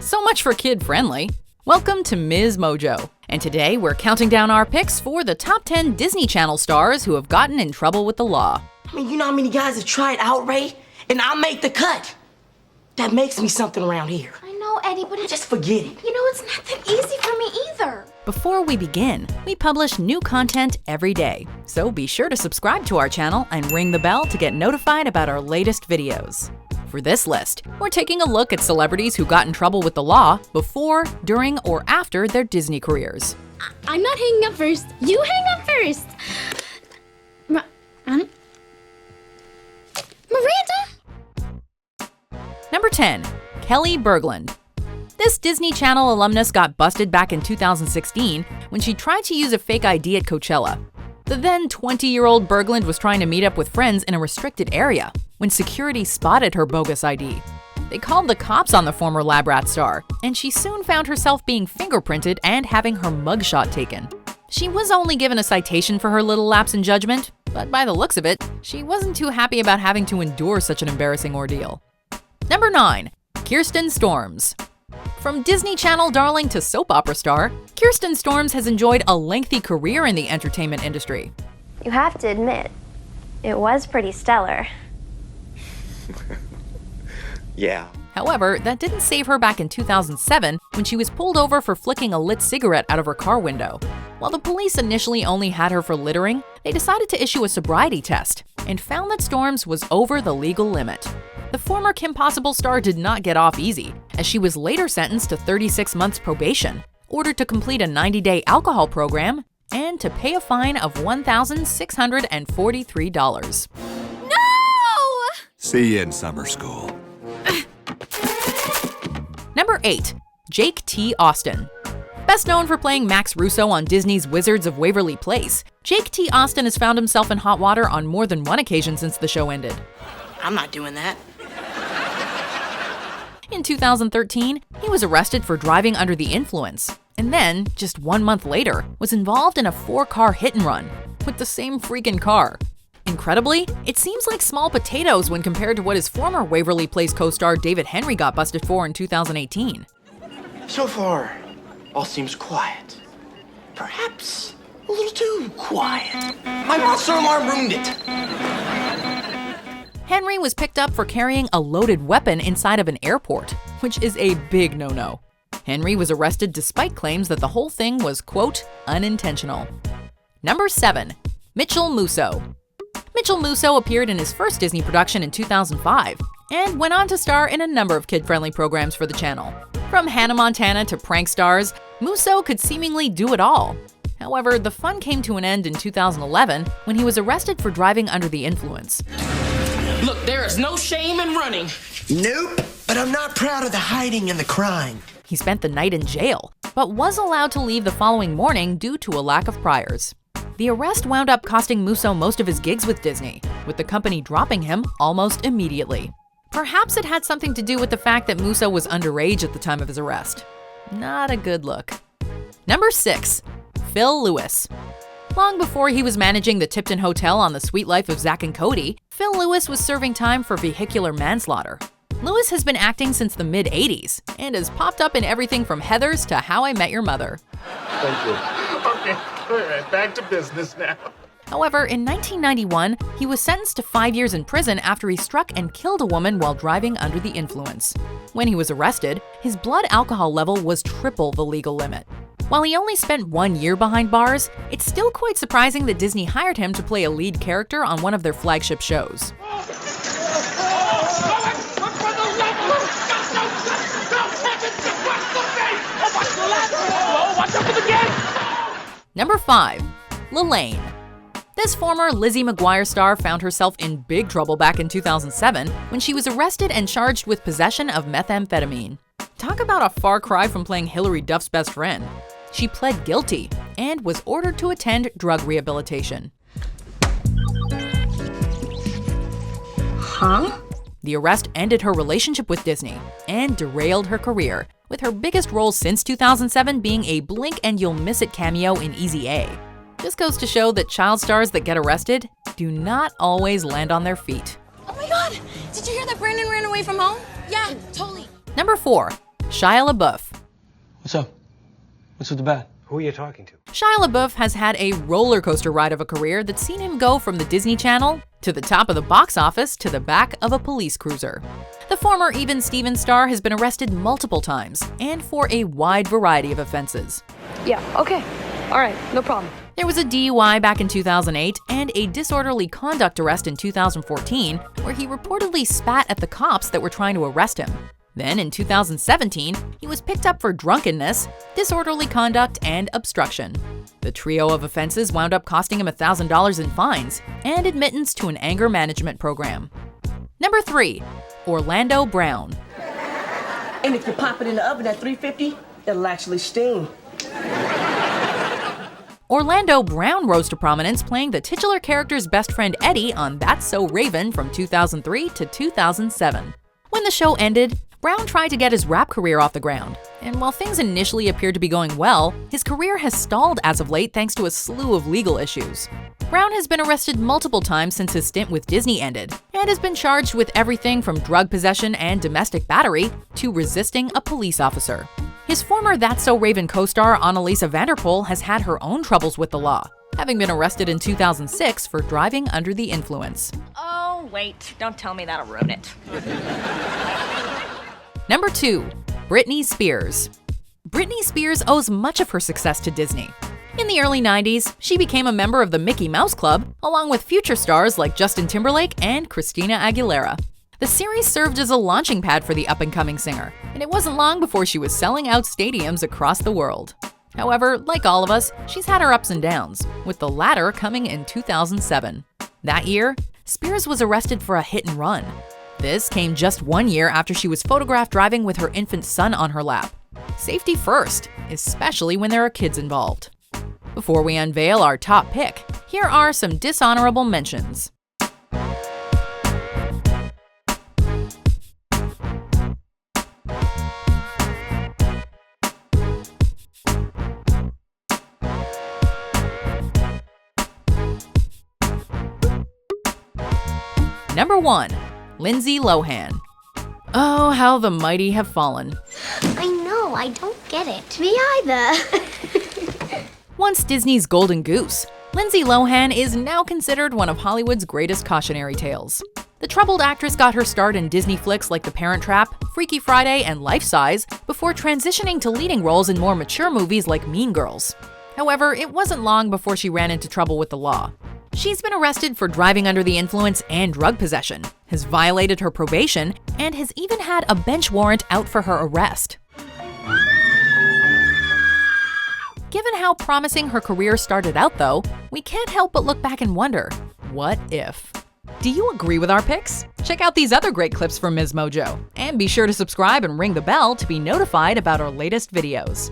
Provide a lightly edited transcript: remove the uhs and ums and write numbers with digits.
So much for kid-friendly. Welcome to MsMojo, and today we're counting down our picks for the top 10 Disney Channel stars who have gotten in trouble with the law. I mean, you know how many guys have tried outright, and I make the cut. That makes me something around here. I know, Eddie, but Just forget it. you know, it's not that easy for me either. Before we begin, we publish new content every day, so be sure to subscribe to our channel and ring the bell to get notified about our latest videos. For this list, we're taking a look at celebrities who got in trouble with the law before, during, or after their Disney careers. I'm not hanging up first. You hang up first. Miranda? Number 10. Kelli Berglund. This Disney Channel alumnus got busted back in 2016 when she tried to use a fake ID at Coachella. The then 20-year-old Berglund was trying to meet up with friends in a restricted area when security spotted her bogus ID. They called the cops on the former lab rat star, and she soon found herself being fingerprinted and having her mugshot taken. She was only given a citation for her little lapse in judgment, but by the looks of it, she wasn't too happy about having to endure such an embarrassing ordeal. Number 9. Kirsten Storms. From Disney Channel darling to soap opera star, Kirsten Storms has enjoyed a lengthy career in the entertainment industry. You have to admit, it was pretty stellar. Yeah. However, that didn't save her back in 2007 when she was pulled over for flicking a lit cigarette out of her car window. While the police initially only had her for littering, they decided to issue a sobriety test and found that Storms was over the legal limit. The former Kim Possible star did not get off easy, as she was later sentenced to 36 months probation, ordered to complete a 90-day alcohol program, and to pay a fine of $1,643. No! See you in summer school. Number 8. Jake T. Austin. Best known for playing Max Russo on Disney's Wizards of Waverly Place, Jake T. Austin has found himself in hot water on more than one occasion since the show ended. I'm not doing that. In 2013, he was arrested for driving under the influence, and then, just 1 month later, was involved in a 4-car hit-and-run with the same freaking car. Incredibly, it seems like small potatoes when compared to what his former Waverly Place co-star David Henry got busted for in 2018. So far, all seems quiet. Perhaps a little too quiet. My monster alarm ruined it. Henry was picked up for carrying a loaded weapon inside of an airport, which is a big no-no. Henry was arrested despite claims that the whole thing was, quote, unintentional. Number 7. Mitchel Musso. Mitchel Musso appeared in his first Disney production in 2005 and went on to star in a number of kid-friendly programs for the channel. From Hannah Montana to Prank Stars, Musso could seemingly do it all. However, the fun came to an end in 2011 when he was arrested for driving under the influence. Look, there is no shame in running. Nope, but I'm not proud of the hiding and the crime. He spent the night in jail, but was allowed to leave the following morning due to a lack of priors. The arrest wound up costing Musso most of his gigs with Disney, with the company dropping him almost immediately. Perhaps it had something to do with the fact that Musso was underage at the time of his arrest. Not a good look. Number 6. Phill Lewis. Long before he was managing the Tipton Hotel on The Sweet Life of Zack and Cody, Phill Lewis was serving time for vehicular manslaughter. Lewis has been acting since the mid-'80s and has popped up in everything from Heathers to How I Met Your Mother. Thank you. Okay, all right, back to business now. However, in 1991, he was sentenced to 5 years in prison after he struck and killed a woman while driving under the influence. When he was arrested, his blood alcohol level was triple the legal limit. While he only spent 1 year behind bars, it's still quite surprising that Disney hired him to play a lead character on one of their flagship shows. Number 5. Lalaine. This former Lizzie McGuire star found herself in big trouble back in 2007 when she was arrested and charged with possession of methamphetamine. Talk about a far cry from playing Hillary Duff's best friend. She pled guilty and was ordered to attend drug rehabilitation. Huh? The arrest ended her relationship with Disney and derailed her career, with her biggest role since 2007 being a blink and you'll miss it cameo in Easy A. Just goes to show that child stars that get arrested do not always land on their feet. Oh my god! Did you hear that Brandon ran away from home? Yeah, totally. Number 4. Shia LaBeouf. What's up? What's with the bat? Who are you talking to? Shia LaBeouf has had a roller coaster ride of a career that's seen him go from the Disney Channel to the top of the box office to the back of a police cruiser. The former Even Stevens star has been arrested multiple times and for a wide variety of offenses. Yeah, okay. All right, no problem. There was a DUI back in 2008 and a disorderly conduct arrest in 2014 where he reportedly spat at the cops that were trying to arrest him. Then in 2017, he was picked up for drunkenness, disorderly conduct, and obstruction. The trio of offenses wound up costing him $1,000 in fines and admittance to an anger management program. Number 3. Orlando Brown. And if you pop it in the oven at 350, it'll actually steam. Orlando Brown rose to prominence playing the titular character's best friend Eddie on That's So Raven from 2003 to 2007. When the show ended, Brown tried to get his rap career off the ground, and while things initially appeared to be going well, his career has stalled as of late thanks to a slew of legal issues. Brown has been arrested multiple times since his stint with Disney ended, and has been charged with everything from drug possession and domestic battery to resisting a police officer. His former That's So Raven co-star Annalisa Vanderpool has had her own troubles with the law, having been arrested in 2006 for driving under the influence. Oh, wait, don't tell me that'll ruin it. Number 2. Britney Spears. Britney Spears owes much of her success to Disney. In the early 90s, she became a member of the Mickey Mouse Club, along with future stars like Justin Timberlake and Christina Aguilera. The series served as a launching pad for the up-and-coming singer, and it wasn't long before she was selling out stadiums across the world. However, like all of us, she's had her ups and downs, with the latter coming in 2007. That year, Spears was arrested for a hit and run. This came just 1 year after she was photographed driving with her infant son on her lap. Safety first, especially when there are kids involved. Before we unveil our top pick, here are some dishonorable mentions. Number 1. Lindsay Lohan. Oh, how the mighty have fallen. I know, I don't get it. Me either. Once Disney's golden goose, Lindsay Lohan is now considered one of Hollywood's greatest cautionary tales. The troubled actress got her start in Disney flicks like The Parent Trap, Freaky Friday, and Life Size before transitioning to leading roles in more mature movies like Mean Girls. However, it wasn't long before she ran into trouble with the law. She's been arrested for driving under the influence and drug possession, has violated her probation, and has even had a bench warrant out for her arrest. Given how promising her career started out though, we can't help but look back and wonder, what if? Do you agree with our picks? Check out these other great clips from MsMojo, and be sure to subscribe and ring the bell to be notified about our latest videos.